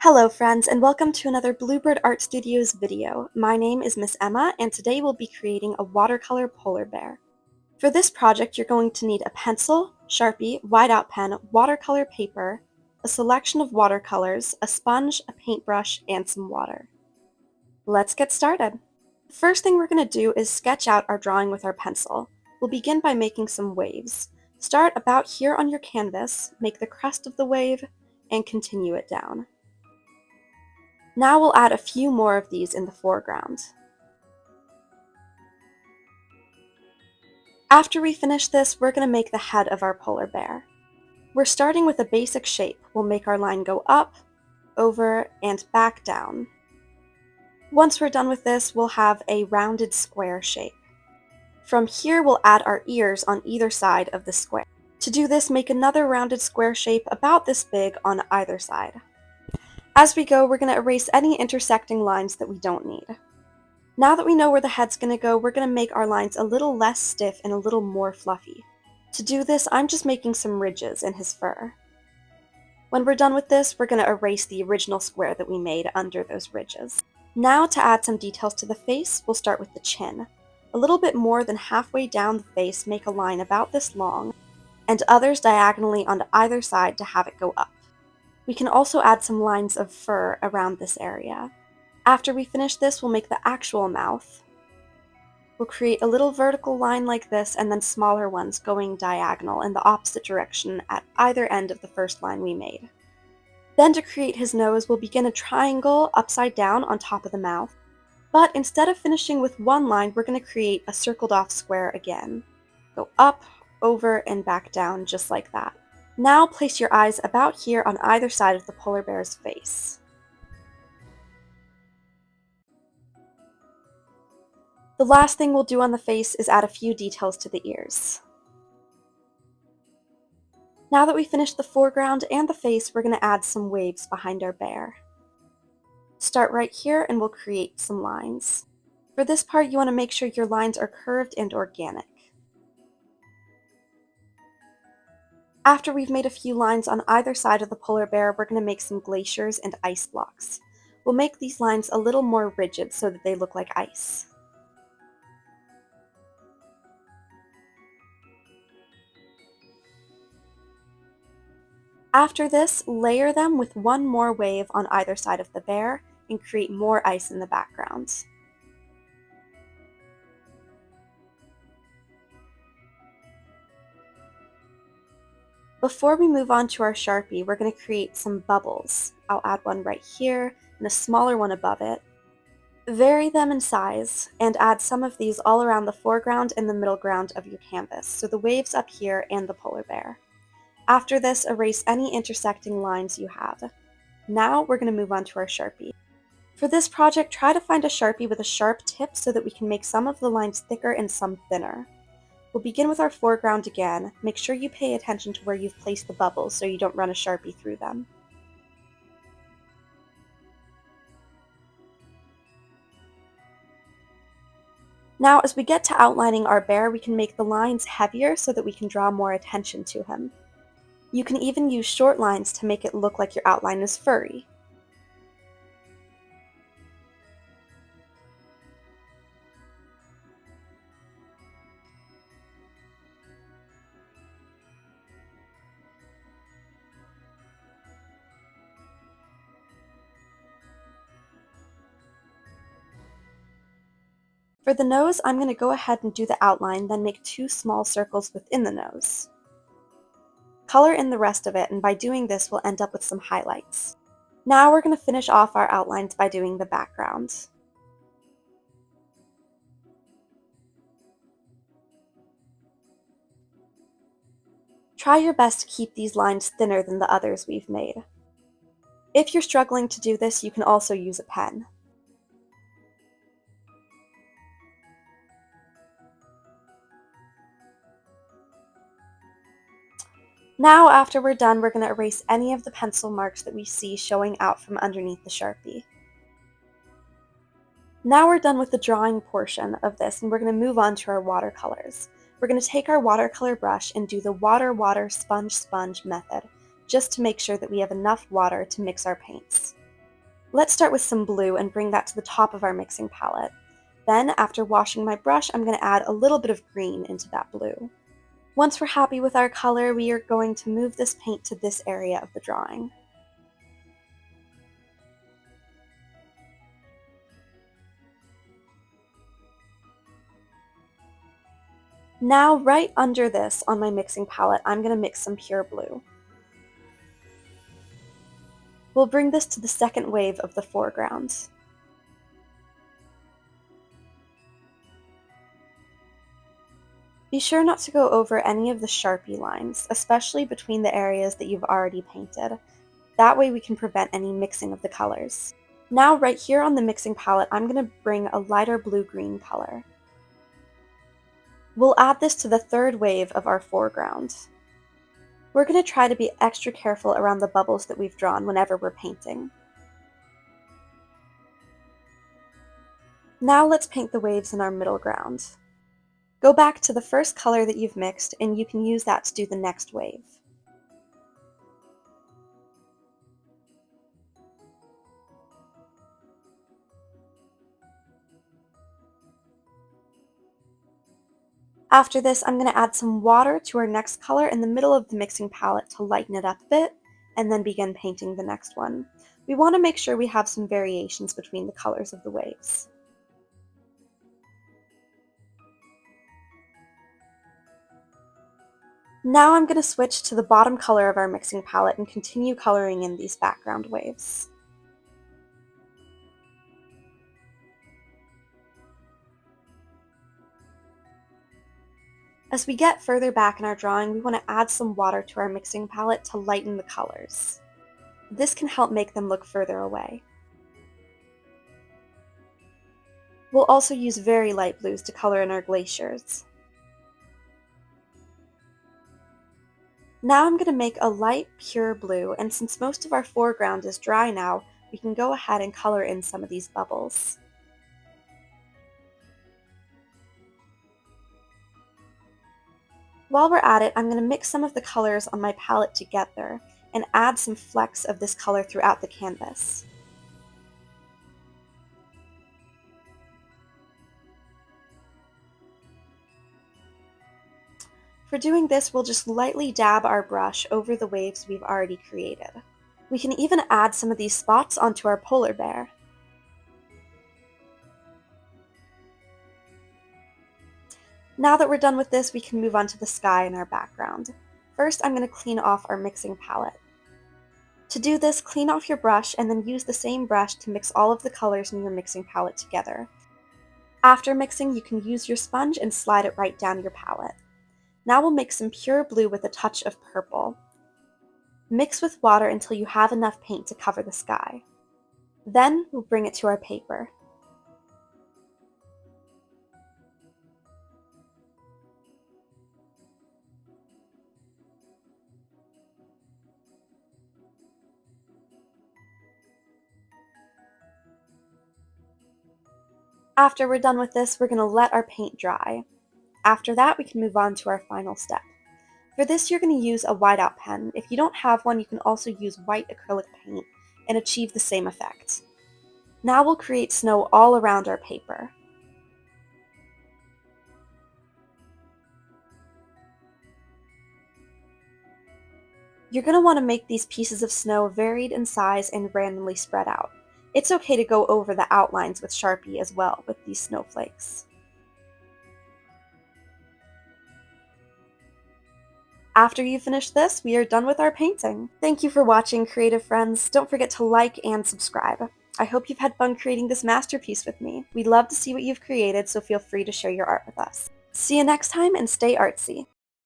Hello friends, and welcome to another Bluebird Art Studios video. My name is Miss Emma, and today we'll be creating a watercolor polar bear. For this project, you're going to need a pencil, Sharpie, whiteout pen, watercolor paper, a selection of watercolors, a sponge, a paintbrush, and some water. Let's get started. The first thing we're going to do is sketch out our drawing with our pencil. We'll begin by making some waves. Start about here on your canvas, make the crest of the wave, and continue it down. Now we'll add a few more of these in the foreground. After we finish this, we're going to make the head of our polar bear. We're starting with a basic shape. We'll make our line go up, over, and back down. Once we're done with this, we'll have a rounded square shape. From here, we'll add our ears on either side of the square. To do this, make another rounded square shape about this big on either side. As we go, we're going to erase any intersecting lines that we don't need. Now that we know where the head's going to go, we're going to make our lines a little less stiff and a little more fluffy. To do this, I'm just making some ridges in his fur. When we're done with this, we're going to erase the original square that we made under those ridges. Now to add some details to the face, we'll start with the chin. A little bit more than halfway down the face, make a line about this long, and others diagonally on either side to have it go up. We can also add some lines of fur around this area. After we finish this, we'll make the actual mouth. We'll create a little vertical line like this and then smaller ones going diagonal in the opposite direction at either end of the first line we made. Then to create his nose, we'll begin a triangle upside down on top of the mouth. But instead of finishing with one line, we're going to create a circled off square again. Go up, over, and back down just like that. Now place your eyes about here on either side of the polar bear's face. The last thing we'll do on the face is add a few details to the ears. Now that we finished the foreground and the face, we're going to add some waves behind our bear. Start right here and we'll create some lines. For this part, you want to make sure your lines are curved and organic. After we've made a few lines on either side of the polar bear, we're going to make some glaciers and ice blocks. We'll make these lines a little more rigid so that they look like ice. After this, layer them with one more wave on either side of the bear and create more ice in the background. Before we move on to our Sharpie, we're going to create some bubbles. I'll add one right here and a smaller one above it. Vary them in size and add some of these all around the foreground and the middle ground of your canvas, so the waves up here and the polar bear. After this, erase any intersecting lines you have. Now we're going to move on to our Sharpie. For this project, try to find a Sharpie with a sharp tip so that we can make some of the lines thicker and some thinner. We'll begin with our foreground again. Make sure you pay attention to where you've placed the bubbles so you don't run a Sharpie through them. Now, as we get to outlining our bear, we can make the lines heavier so that we can draw more attention to him. You can even use short lines to make it look like your outline is furry. For the nose, I'm going to go ahead and do the outline, then make two small circles within the nose. Color in the rest of it, and by doing this, we'll end up with some highlights. Now we're going to finish off our outlines by doing the background. Try your best to keep these lines thinner than the others we've made. If you're struggling to do this, you can also use a pen. Now, after we're done, we're going to erase any of the pencil marks that we see showing out from underneath the Sharpie. Now we're done with the drawing portion of this, and we're going to move on to our watercolors. We're going to take our watercolor brush and do the water, water, sponge, sponge method, just to make sure that we have enough water to mix our paints. Let's start with some blue and bring that to the top of our mixing palette. Then, after washing my brush, I'm going to add a little bit of green into that blue. Once we're happy with our color, we are going to move this paint to this area of the drawing. Now, right under this on my mixing palette, I'm going to mix some pure blue. We'll bring this to the second wave of the foreground. Be sure not to go over any of the Sharpie lines, especially between the areas that you've already painted. That way we can prevent any mixing of the colors. Now right here on the mixing palette, I'm going to bring a lighter blue-green color. We'll add this to the third wave of our foreground. We're going to try to be extra careful around the bubbles that we've drawn whenever we're painting. Now let's paint the waves in our middle ground. Go back to the first color that you've mixed and you can use that to do the next wave. After this, I'm going to add some water to our next color in the middle of the mixing palette to lighten it up a bit, and then begin painting the next one. We want to make sure we have some variations between the colors of the waves. Now I'm going to switch to the bottom color of our mixing palette and continue coloring in these background waves. As we get further back in our drawing, we want to add some water to our mixing palette to lighten the colors. This can help make them look further away. We'll also use very light blues to color in our glaciers. Now I'm going to make a light pure blue, and since most of our foreground is dry now, we can go ahead and color in some of these bubbles. While we're at it, I'm going to mix some of the colors on my palette together and add some flecks of this color throughout the canvas. For doing this, we'll just lightly dab our brush over the waves we've already created. We can even add some of these spots onto our polar bear. Now that we're done with this, we can move on to the sky in our background. First, I'm going to clean off our mixing palette. To do this, clean off your brush and then use the same brush to mix all of the colors in your mixing palette together. After mixing, you can use your sponge and slide it right down your palette. Now we'll make some pure blue with a touch of purple. Mix with water until you have enough paint to cover the sky. Then we'll bring it to our paper. After we're done with this, we're going to let our paint dry. After that, we can move on to our final step. For this, you're going to use a whiteout pen. If you don't have one, you can also use white acrylic paint and achieve the same effect. Now we'll create snow all around our paper. You're going to want to make these pieces of snow varied in size and randomly spread out. It's okay to go over the outlines with Sharpie as well with these snowflakes. After you finish this, we are done with our painting. Thank you for watching, creative friends. Don't forget to like and subscribe. I hope you've had fun creating this masterpiece with me. We'd love to see what you've created, so feel free to share your art with us. See you next time and stay artsy.